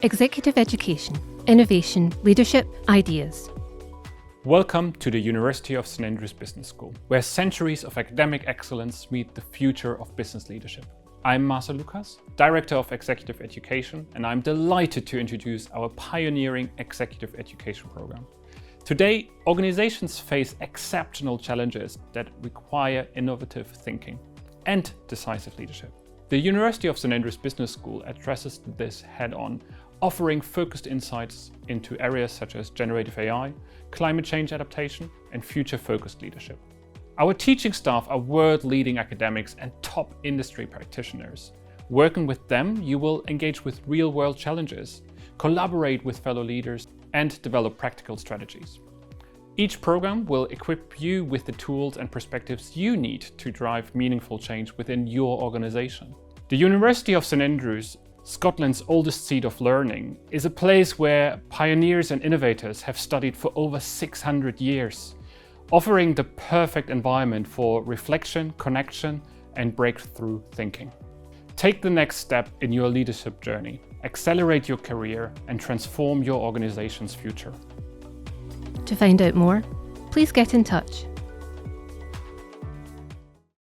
Executive education, innovation, leadership, ideas. Welcome to the University of St Andrews Business School, where centuries of academic excellence meet the future of business leadership. I'm Marcel Lucas, Director of Executive Education, and I'm delighted to introduce our pioneering executive education program. Today, organizations face exceptional challenges that require innovative thinking and decisive leadership. The University of St Andrews Business School addresses this head-on, offering focused insights into areas such as generative AI, climate change adaptation, and future-focused leadership. Our teaching staff are world-leading academics and top industry practitioners. Working with them, you will engage with real-world challenges, collaborate with fellow leaders, and develop practical strategies. Each program will equip you with the tools and perspectives you need to drive meaningful change within your organization. The University of St Andrews, Scotland's oldest seat of learning, is a place where pioneers and innovators have studied for over 600 years, offering the perfect environment for reflection, connection, and breakthrough thinking. Take the next step in your leadership journey, accelerate your career, and transform your organization's future. To find out more, please get in touch.